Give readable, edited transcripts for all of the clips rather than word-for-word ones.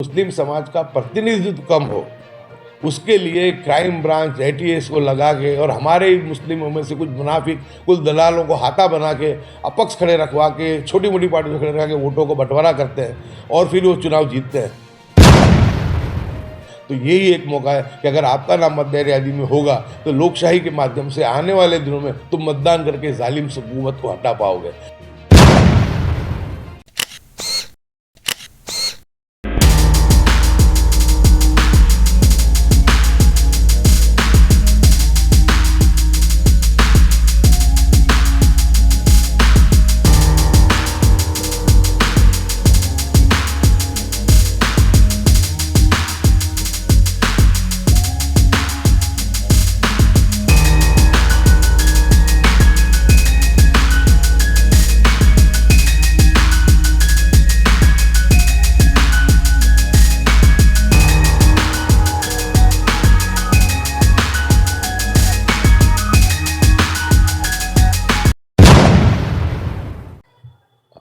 मुस्लिम समाज का प्रतिनिधित्व कम हो, उसके लिए क्राइम ब्रांच एटीएस को लगा के और हमारे ही मुस्लिमों में से कुछ मुनाफिक कुछ दलालों को हाथा बना के अपक्ष खड़े रखवा के छोटी मोटी पार्टियों से खड़े रखा के वोटों को बंटवारा करते हैं और फिर वो चुनाव जीतते हैं। तो यही एक मौका है कि अगर आपका नाम मतदार यादी में होगा तो लोकशाही के माध्यम से आने वाले दिनों में तुम मतदान करके जालिम हुकूमत को हटा पाओगे।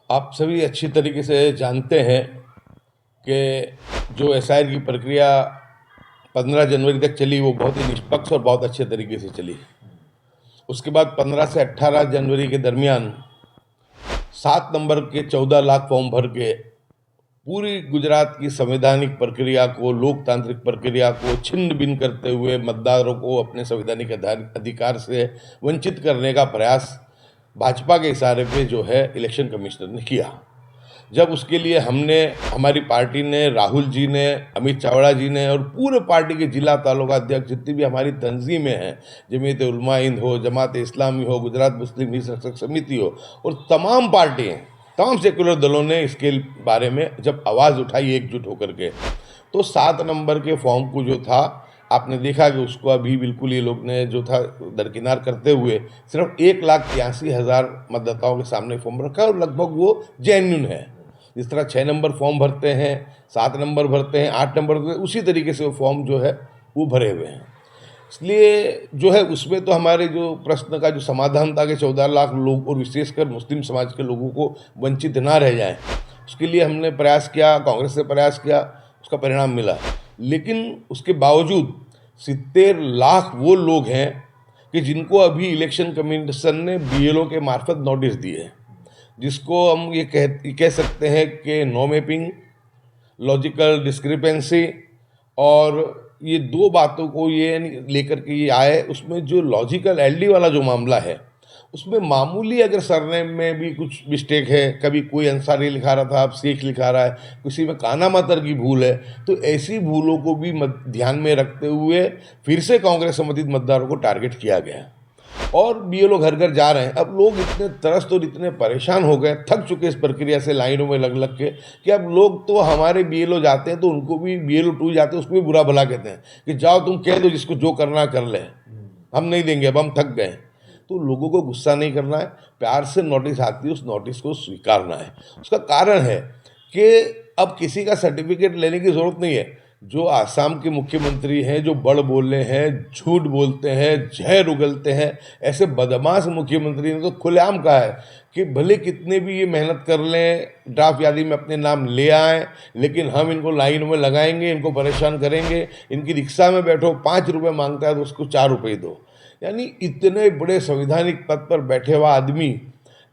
आप सभी अच्छी तरीके से जानते हैं कि जो एसआईआर की प्रक्रिया 15 जनवरी तक चली वो बहुत ही निष्पक्ष और बहुत अच्छे तरीके से चली। उसके बाद 15 से 18 जनवरी के दरमियान 7 नंबर के 14 लाख फॉर्म भर के पूरी गुजरात की संवैधानिक प्रक्रिया को, लोकतांत्रिक प्रक्रिया को छिन्न भिन्न करते हुए मतदारों को अपने संवैधानिक अधिकार से वंचित करने का प्रयास भाजपा के इशारे पे जो है इलेक्शन कमिश्नर ने किया। जब उसके लिए हमारी पार्टी ने, राहुल जी ने, अमित चावड़ा जी ने और पूरे पार्टी के जिला तालुका अध्यक्ष जितनी भी हमारी तंजीमें हैं, जमीयत उलमा हिंद हो, जमात इस्लामी हो, गुजरात मुस्लिम लीग रक्षक समिति हो और तमाम पार्टियाँ, तमाम सेकुलर दलों ने इसके बारे में जब आवाज़ उठाई एकजुट होकर के, तो 7 नंबर के फॉर्म को जो था आपने देखा कि उसको अभी बिल्कुल ये लोग ने जो था दरकिनार करते हुए सिर्फ 1,83,000 मतदाताओं के सामने फॉर्म रखा और लगभग वो जेन्युइन है। जिस तरह 6 नंबर फॉर्म भरते हैं, 7 नंबर भरते हैं, 8 नंबर भरते हैं, उसी तरीके से वो फॉर्म जो है वो भरे हुए हैं। इसलिए जो है उसमें तो हमारे जो प्रश्न का जो समाधान था कि 14 लाख लोग और विशेषकर मुस्लिम समाज के लोगों को वंचित ना रह जाएं, उसके लिए हमने प्रयास किया, कांग्रेस ने प्रयास किया, उसका परिणाम मिला। लेकिन उसके बावजूद 70 लाख वो लोग हैं कि जिनको अभी इलेक्शन कमीशन ने बीएलओ के मार्फत नोटिस दिए हैं, जिसको हम ये कह सकते हैं कि नो मैपिंग, लॉजिकल डिस्क्रिपेंसी और ये 2 बातों को ये लेकर के ये आए। उसमें जो लॉजिकल एलडी वाला जो मामला है उसमें मामूली अगर सरनेम में भी कुछ मिस्टेक है, कभी कोई अंसारी लिखा रहा था अब शेख लिखा रहा है, किसी में काना मातर की भूल है, तो ऐसी भूलों को भी ध्यान में रखते हुए फिर से कांग्रेस समर्थित मतदारों को टारगेट किया गया और बीएलओ घर घर जा रहे हैं। अब लोग इतने त्रस्त और इतने परेशान हो गए, थक चुके इस प्रक्रिया से लाइनों में लग लग के, कि अब लोग तो हमारे बीएलओ जाते हैं तो उनको भी BLO 2 जाते हैं उसको भी बुरा भला कहते हैं कि जाओ तुम कह दो जिसको जो करना कर ले, हम नहीं देंगे, अब हम थक गए। तो लोगों को गुस्सा नहीं करना है, प्यार से नोटिस आती है उस नोटिस को स्वीकारना है। उसका कारण है कि अब किसी का सर्टिफिकेट लेने की ज़रूरत नहीं है। जो आसाम के मुख्यमंत्री हैं, जो बड़ बोल रहे हैं, झूठ बोलते हैं, जहर उगलते हैं, ऐसे बदमाश मुख्यमंत्री ने तो खुलेआम कहा है कि भले कितने भी ये मेहनत कर लें, ड्राफ्ट यादी में अपने नाम ले आएँ, लेकिन हम इनको लाइन में लगाएंगे, इनको परेशान करेंगे। इनकी रिक्शा में बैठो, 5 रुपये मांगता है तो उसको 4 रुपये दो। यानी इतने बड़े संवैधानिक पद पर बैठे हुआ आदमी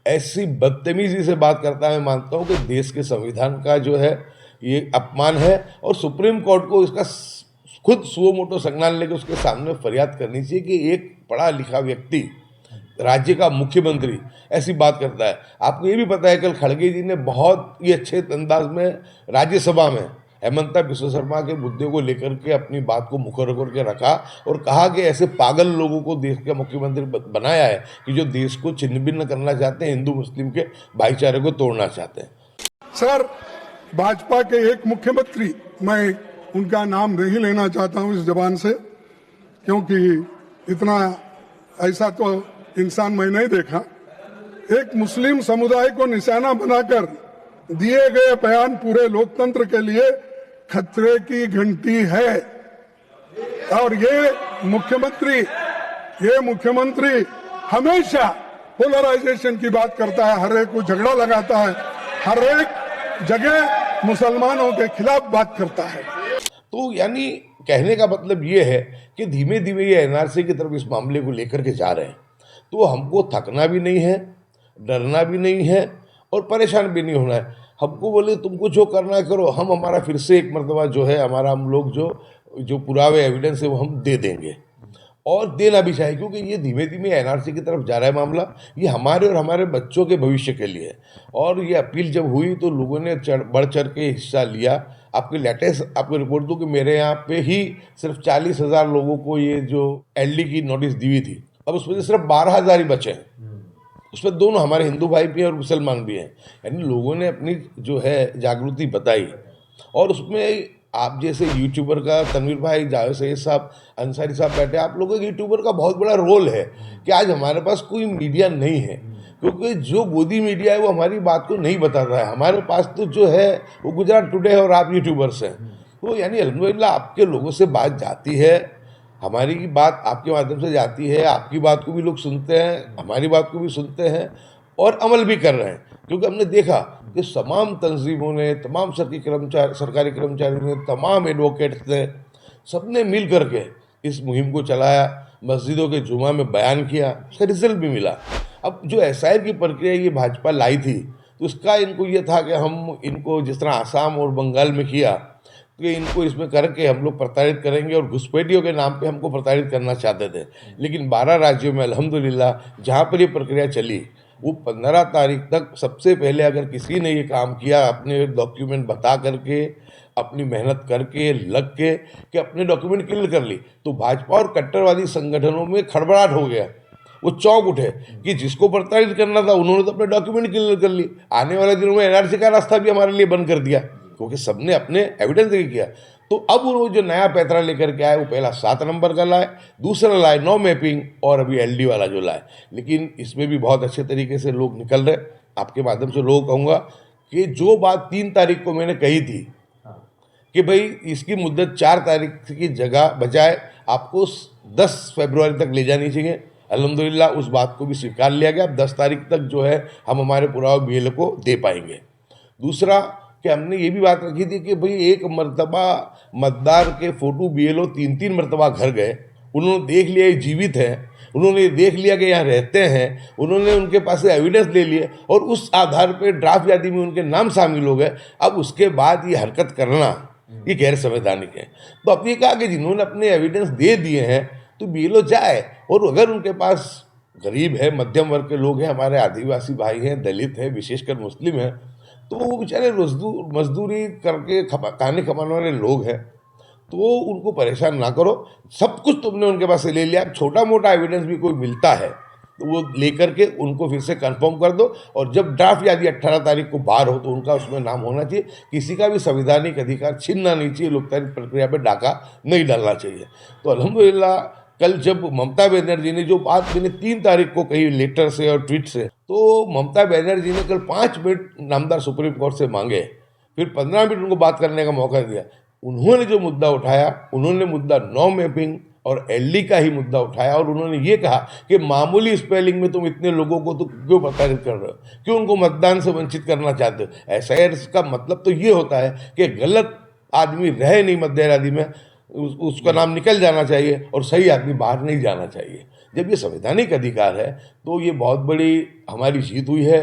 ऐसी बदतमीजी से बात करता है। मैं मानता हूँ कि देश के संविधान का जो है ये अपमान है और सुप्रीम कोर्ट को इसका खुद सुओ मोटो संज्ञान लेकर उसके सामने फरियाद करनी चाहिए कि एक पढ़ा लिखा व्यक्ति, राज्य का मुख्यमंत्री ऐसी बात करता है। आपको ये भी पता है कल खड़गे जी ने बहुत ही अच्छे अंदाज में राज्यसभा में हेमंता बिश्व शर्मा के मुद्दे को लेकर के अपनी बात को मुखर करके रखा और कहा कि ऐसे पागल लोगों को देश का मुख्यमंत्री बनाया है कि जो देश को छिन्न भिन्न करना चाहते हैं, हिंदू मुस्लिम के भाईचारे को तोड़ना चाहते हैं। सर, भाजपा के एक मुख्यमंत्री, मैं उनका नाम नहीं लेना चाहता हूं इस जबान से, क्योंकि इतना ऐसा तो इंसान मैं नहीं देखा, एक मुस्लिम समुदाय को निशाना बनाकर दिए गए बयान पूरे लोकतंत्र के लिए खतरे की घंटी है। और ये मुख्यमंत्री हमेशा पोलराइजेशन की बात करता है, हर एक को झगड़ा लगाता है, हर एक जगह मुसलमानों के खिलाफ बात करता है। तो यानी कहने का मतलब ये है कि धीमे धीमे ये एनआरसी की तरफ इस मामले को लेकर के जा रहे हैं। तो हमको थकना भी नहीं है, डरना भी नहीं है और परेशान भी नहीं होना है। हमको बोले तुमको जो करना है करो, हम हमारा फिर से एक मरतबा जो है हमारा हम लोग जो जो पुरावे एविडेंस है वो हम दे देंगे और देना भी चाहिए, क्योंकि ये धीमे धीमे एनआरसी की तरफ जा रहा है मामला। ये हमारे और हमारे बच्चों के भविष्य के लिए है। और ये अपील जब हुई तो लोगों ने बढ़ चढ़ के हिस्सा लिया। आपके लेटेस्ट आपको रिपोर्ट दूँ कि मेरे यहाँ पे ही सिर्फ 40,000 लोगों को ये जो एलडी की नोटिस दी हुई थी, अब उसमें से सिर्फ 12,000 ही बचे हैं। उसमें दोनों हमारे हिंदू भाई भी हैं और मुसलमान भी हैं। यानी लोगों ने अपनी जो है जागृति बताई। और उसमें आप जैसे यूट्यूबर का तनवीर भाई, जावेद सैयद साहब, अंसारी साहब बैठे, आप लोगों के यूट्यूबर का बहुत बड़ा रोल है कि आज हमारे पास कोई मीडिया नहीं है, क्योंकि जो गोदी मीडिया है वो हमारी बात को नहीं बताता है। हमारे पास तो जो है वो गुजरात टुडे और आप यूट्यूबर्स हैं। तो यानी अल्हम्दुलिल्लाह आपके लोगों से बात जाती है, हमारी बात आपके माध्यम से जाती है, आपकी बात को भी लोग सुनते हैं, हमारी बात को भी सुनते हैं और अमल भी कर रहे हैं। क्योंकि हमने देखा कि तमाम तंजीमों ने, तमाम सरकारी कर्मचारियों ने, तमाम एडवोकेट्स ने, सबने मिल करके इस मुहिम को चलाया, मस्जिदों के जुमा में बयान किया, उसका रिजल्ट भी मिला। अब जो एसआईआर की प्रक्रिया ये भाजपा लाई थी, तो उसका इनको ये था कि हम इनको जिस तरह आसाम और बंगाल में किया कि इनको इसमें करके हम लोग प्रताड़ित करेंगे और घुसपैठियों के नाम पे हमको प्रताड़ित करना चाहते थे। लेकिन 12 राज्यों में अल्हम्दुलिल्लाह जहाँ पर ये प्रक्रिया चली, वो 15 तारीख तक सबसे पहले अगर किसी ने ये काम किया, अपने डॉक्यूमेंट बता करके, अपनी मेहनत करके, लग के कि अपने डॉक्यूमेंट क्लियर कर ली, तो भाजपा और कट्टरवादी संगठनों में खड़बड़ाहट हो गया। वो चौंक उठे कि जिसको प्रताड़ित करना था उन्होंने तो अपने डॉक्यूमेंट क्लियर कर ली। आने वाले दिनों में एनआरसी का रास्ता भी हमारे लिए बंद कर दिया, क्योंकि सबने अपने एविडेंस दे किया। तो अब वो जो नया पैतरा लेकर के आए, वो पहला 7 नंबर का लाए, दूसरा लाए नो मैपिंग और अभी एलडी वाला जो लाए। लेकिन इसमें भी बहुत अच्छे तरीके से लोग निकल रहे। आपके माध्यम से लोग कहूँगा कि जो बात 3 तारीख को मैंने कही थी कि भाई इसकी मुद्दत 4 तारीख की जगह बजाय आपको 10 फरवरी तक ले जानी चाहिए, अल्हम्दुलिल्लाह उस बात को भी स्वीकार लिया गया। अब 10 तारीख तक जो है हम हमारे पुरावे बीएलओ को दे पाएंगे। दूसरा कि हमने ये भी बात रखी थी कि भाई एक मरतबा मतदार के फोटो बीएलओ 3-3 मरतबा घर गए, उन्होंने देख लिया ये जीवित है, उन्होंने देख लिया कि यहाँ रहते हैं, उन्होंने उनके पास से एविडेंस ले लिए और उस आधार पर ड्राफ्ट यादी में उनके नाम शामिल हो गए। अब उसके बाद ये हरकत करना ये गैर संवैधानिक है। तो अब ये कहा कि जिन्होंने अपने एविडेंस दे दिए हैं तो बीएलओ जाए, और अगर उनके पास गरीब है, मध्यम वर्ग के लोग हैं, हमारे आदिवासी भाई हैं, दलित हैं, विशेषकर मुस्लिम हैं, तो वो बेचारे मजदूरी करके खाने कमाने वाले लोग हैं, तो उनको परेशान ना करो। सब कुछ तुमने उनके पास से ले लिया, छोटा मोटा एविडेंस भी कोई मिलता है तो वो लेकर के उनको फिर से कंफर्म कर दो। और जब ड्राफ्ट यादी 18 तारीख को बाहर हो तो उनका उसमें नाम होना चाहिए। किसी का भी संवैधानिक अधिकार छीनना नहीं चाहिए, लोकतांत्रिक प्रक्रिया पर डाका नहीं डालना चाहिए। तो अल्हम्दुलिल्लाह कल जब ममता बनर्जी ने जो बात मैंने 3 तारीख को कही लेटर से और ट्वीट से, तो ममता बनर्जी ने कल 5 मिनट नामदार सुप्रीम कोर्ट से मांगे, फिर 15 मिनट उनको बात करने का मौका दिया। उन्होंने जो मुद्दा उठाया, उन्होंने मुद्दा नो मैपिंग और एलडी का ही मुद्दा उठाया और उन्होंने ये कहा कि मामूली स्पेलिंग में तुम इतने लोगों को तो क्यों प्रताड़ित कर रहे हो, क्यों उनको मतदान से वंचित करना चाहते हो। एसआईआर का मतलब तो ये होता है कि गलत आदमी रहे नहीं मतदार यादी में, उसका नाम निकल जाना चाहिए और सही आदमी बाहर नहीं जाना चाहिए। जब ये संवैधानिक अधिकार है तो ये बहुत बड़ी हमारी जीत हुई है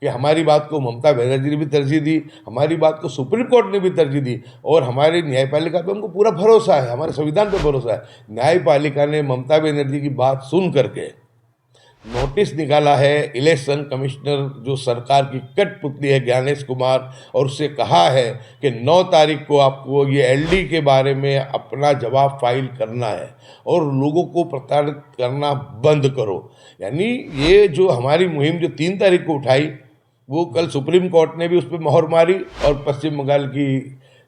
कि हमारी बात को ममता बनर्जी ने भी तरजीह दी, हमारी बात को सुप्रीम कोर्ट ने भी तरजीह दी और हमारी न्यायपालिका पे हमको पूरा भरोसा है, हमारे संविधान पे भरोसा है। न्यायपालिका ने ममता बनर्जी की बात सुन करके नोटिस निकाला है इलेक्शन कमिश्नर जो सरकार की कठपुतली है ज्ञानेश कुमार, और उससे कहा है कि 9 तारीख को आपको ये एलडी के बारे में अपना जवाब फाइल करना है और लोगों को प्रताड़ित करना बंद करो। यानी ये जो हमारी मुहिम जो 3 तारीख को उठाई, वो कल सुप्रीम कोर्ट ने भी उस पर मोहर मारी और पश्चिम बंगाल की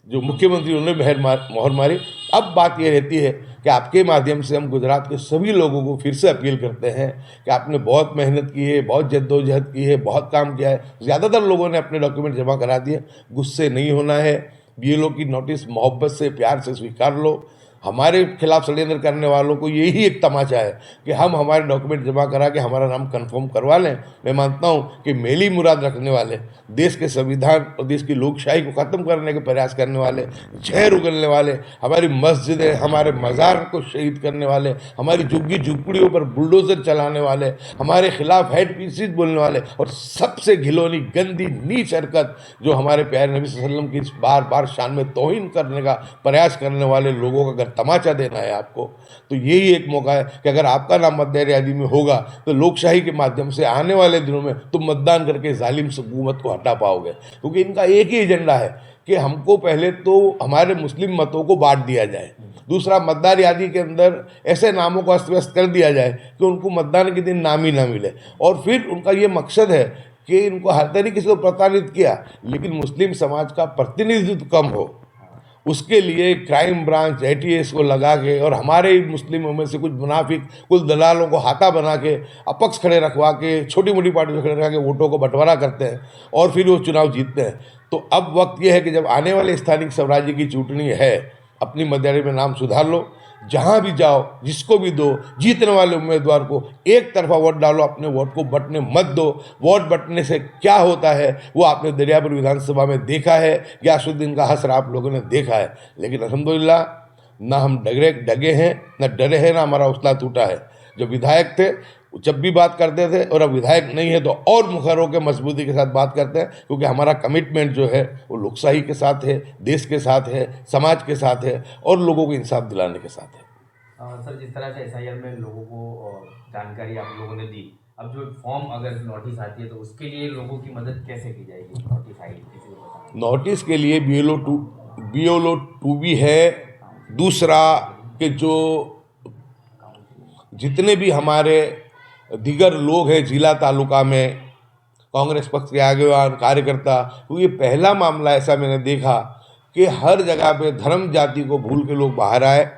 जो मुख्यमंत्री उन्होंने मोहर मारी। अब बात ये रहती है कि आपके माध्यम से हम गुजरात के सभी लोगों को फिर से अपील करते हैं कि आपने बहुत मेहनत की है, बहुत जद्दोजहद की है, बहुत काम किया है, ज़्यादातर लोगों ने अपने डॉक्यूमेंट जमा करा दिए। गुस्से नहीं होना है, बीएलओ की नोटिस मोहब्बत से प्यार से स्वीकार लो। हमारे खिलाफ षड्यंत्र करने वालों को यही एक तमाचा है कि हम हमारे डॉक्यूमेंट जमा करा के हमारा नाम कंफर्म करवा लें। मैं मानता हूँ कि मेली मुराद रखने वाले, देश के संविधान और देश की लोकशाही को ख़त्म करने के प्रयास करने वाले, जहर उगलने वाले, हमारी मस्जिदें, हमारे मज़ार को शहीद करने वाले, हमारी झुग्गी झुपड़ियों पर बुलडोज़र चलाने वाले, हमारे खिलाफ हेड पीसीस बोलने वाले, और सबसे घिनौनी गंदी नीच हरकत जो हमारे प्यारे नबी सल्लल्लाहु अलैहि वसल्लम की बार बार शान में तौहीन करने का प्रयास करने वाले लोगों का अगर तमाचा देना है आपको, तो यही एक मौका है कि अगर आपका नाम मतदार यादी में होगा तो लोकशाही के माध्यम से आने वाले दिनों में तुम मतदान करके जालिम हुकूमत को हटा पाओगे। क्योंकि इनका एक ही एजेंडा है कि हमको पहले तो हमारे मुस्लिम मतों को बांट दिया जाए, दूसरा मतदार यादी के अंदर ऐसे नामों को अस्त व्यस्त कर दिया जाए कि उनको मतदान के दिन नाम ही ना मिले, और फिर उनका ये मकसद है कि इनको हर तरीके से प्रताड़ित किया, लेकिन मुस्लिम समाज का प्रतिनिधित्व कम हो, उसके लिए क्राइम ब्रांच एटीएस को लगा के और हमारे मुस्लिमों में से कुछ मुनाफिक, कुछ दलालों को हाथा बना के, अपक्ष खड़े रखवा के, छोटी मोटी पार्टियों से खड़े रखा के वोटों को बंटवारा करते हैं और फिर वो चुनाव जीतते हैं। तो अब वक्त यह है कि जब आने वाले स्थानिक स्वराज्य की चुनाव है, अपनी मतदारी में नाम सुधार लो, जहाँ भी जाओ, जिसको भी दो, जीतने वाले उम्मीदवार को एक तरफा वोट डालो, अपने वोट को बंटने मत दो। वोट बंटने से क्या होता है वो आपने दरियापुर विधानसभा में देखा है, गयासुद्दीन का हसर आप लोगों ने देखा है। लेकिन अल्हम्दुलिल्लाह ना हम डगे हैं, ना डरे हैं, ना हमारा हौसला टूटा है। जब विधायक थे जब भी बात करते थे, और अब विधायक नहीं है तो और मुखर होकर मजबूती के साथ बात करते हैं, क्योंकि हमारा कमिटमेंट जो है वो लोकशाही के साथ है, देश के साथ है, समाज के साथ है और लोगों को इंसाफ दिलाने के साथ है। सर, जिस तरह से एसआईआर में लोगों को जानकारी आप लोगों ने दी, अब जो फॉर्म अगर नोटिस आती है तो उसके लिए लोगों की मदद कैसे की जाएगी? नोटिस आई किसी को बताना? नोटिस के लिए BLO 2 भी है। दूसरा कि जो जितने भी हमारे दीगर लोग हैं जिला तालुका में, कांग्रेस पक्ष के आगेवान कार्यकर्ता, तो ये पहला मामला ऐसा मैंने देखा कि हर जगह पे धर्म जाति को भूल के लोग बाहर आए।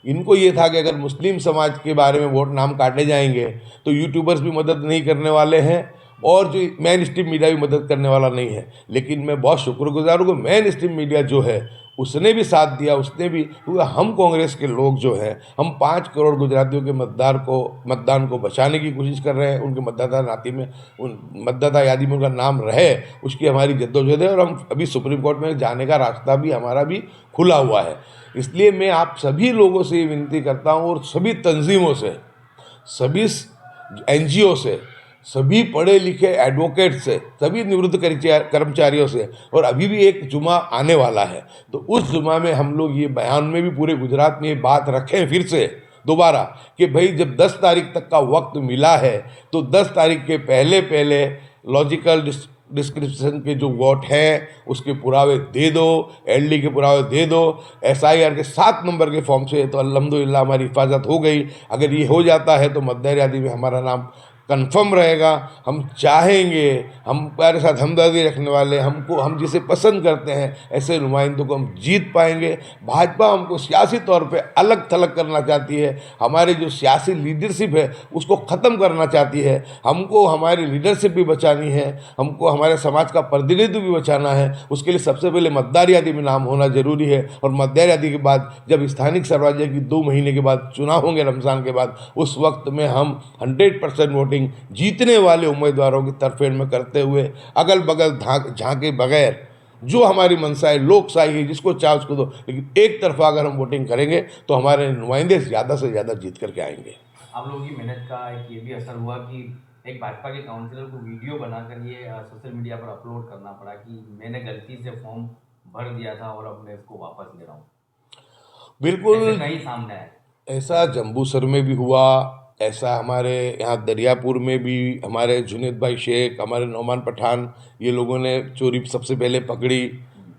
इनको ये था कि अगर मुस्लिम समाज के बारे में वोट नाम काटे जाएंगे तो यूट्यूबर्स भी मदद नहीं करने वाले हैं और जो मेन स्ट्रीम मीडिया भी मदद करने वाला नहीं है। लेकिन मैं बहुत शुक्रगुजार हूँ कि मेन स्ट्रीम मीडिया जो है उसने भी साथ दिया, उसने भी, क्योंकि हम कांग्रेस के लोग जो हैं, हम 5 करोड़ गुजरातियों के मतदान को बचाने की कोशिश कर रहे हैं। उनके मतदाता यादी में उनका नाम रहे, उसकी हमारी जद्दोजहद है, और हम अभी सुप्रीम कोर्ट में जाने का रास्ता भी हमारा भी खुला हुआ है। इसलिए मैं आप सभी लोगों से ये विनती करता हूँ और सभी तंजीमों से, सभी NGO से, सभी पढ़े लिखे एडवोकेट से, सभी निवृत्त कर्मचारियों से, और अभी भी एक जुमा आने वाला है, तो उस जुमा में हम लोग ये बयान में भी पूरे गुजरात में ये बात रखें फिर से दोबारा कि भाई जब 10 तारीख तक का वक्त मिला है तो 10 तारीख के पहले लॉजिकल डिस्क्रिप्शन के जो वोट हैं उसके पुरावे दे दो, LD के पुरावे दे दो। SIR के 7 नंबर के फॉर्म से तो अल्हम्दुलिल्लाह हमारी हिफाजत हो गई। अगर ये हो जाता है तो मतदार यादी में हमारा नाम कन्फर्म रहेगा। हम चाहेंगे, हम हमारे साथ हमदर्दी रखने वाले, हम जिसे पसंद करते हैं ऐसे नुमाइंदों को हम जीत पाएंगे। भाजपा हमको सियासी तौर पे अलग थलग करना चाहती है, हमारे जो सियासी लीडरशिप है उसको ख़त्म करना चाहती है। हमको हमारी लीडरशिप भी बचानी है, हमको हमारे समाज का प्रतिनिधित्व भी बचाना है। उसके लिए सबसे पहले मतदार यादी में नाम होना ज़रूरी है, और मतदार यादी के बाद जब स्थानिक स्वराज्य की 2 महीने के बाद चुनाव होंगे रमज़ान के बाद, उस वक्त में हम 100% वोटिंग जीतने वाले उम्मीदवारों की तरफेण में करते हुए अगल बगल झांके बगैर जो हमारी मंशा है, लोकशाही है, जिसको चाहे उसको दो, लेकिन एक तरफा अगर हम वोटिंग करेंगे तो हमारे नुमाइंदे ज़्यादा से ज़्यादा जीत करके आएंगे। आप लोगों की मेहनत का एक ये भी असर हुआ कि एक भाजपा के काउंसिलर को वीडियो बनाकर ये सोशल मीडिया पर अपलोड करना पड़ा कि मैंने गलती से फॉर्म भर दिया था और अब मैं इसको वापस ले रहा हूँ। बिल्कुल नहीं सामने है ऐसा जम्बूसर में भी हुआ, ऐसा हमारे यहाँ दरियापुर में भी हमारे जुनेद भाई शेख, हमारे नौमान पठान, ये लोगों ने चोरी सबसे पहले पकड़ी।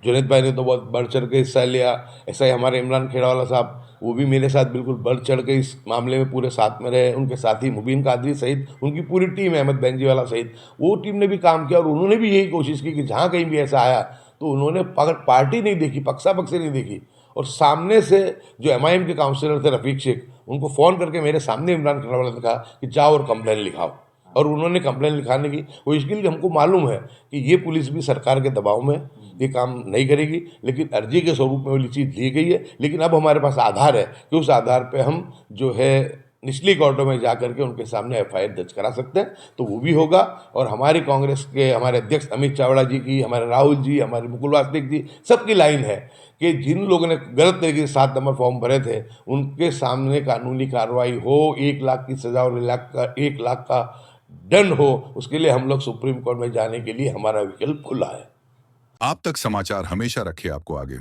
जुनेद भाई ने तो बहुत बढ़ चढ़ के हिस्सा लिया। ऐसा ही हमारे इमरान खेड़ावाला साहब, वो भी मेरे साथ बिल्कुल बढ़ चढ़ के इस मामले में पूरे साथ में रहे। उनके साथी मुबीन कादरी सहित उनकी पूरी टीम, अहमद बेंजीवाला सहित वो टीम ने भी काम किया, और उन्होंने भी यही कोशिश की कि जहाँ कहीं भी ऐसा आया तो उन्होंने पार्टी नहीं देखी, पक्षापक्षी नहीं देखी, और सामने से जो MIM के काउंसिलर थे रफ़ीक शेख, उनको फ़ोन करके मेरे सामने इमरान खेड़ावाला ने कहा कि जाओ और कंप्लेन लिखाओ, और उन्होंने कंप्लेन लिखाने की कोशिश की। हमको मालूम है कि ये पुलिस भी सरकार के दबाव में ये काम नहीं करेगी, लेकिन अर्जी के स्वरूप में वाली चीज़ ली गई है। लेकिन अब हमारे पास आधार है कि उस आधार पे हम जो है निचली कोर्टों में जा करके उनके सामने एफआईआर दर्ज करा सकते हैं, तो वो भी होगा। और हमारी कांग्रेस के हमारे अध्यक्ष अमित चावड़ा जी की, हमारे राहुल जी, हमारे मुकुल वासनिक जी, सबकी लाइन है कि जिन लोगों ने गलत तरीके से 7 नंबर फॉर्म भरे थे उनके सामने कानूनी कार्रवाई हो, 1 लाख की सजा और 1 लाख का दंड हो। उसके लिए हम लोग सुप्रीम कोर्ट में जाने के लिए हमारा विकल्प खुला है। आप तक समाचार हमेशा रखे आपको आगे।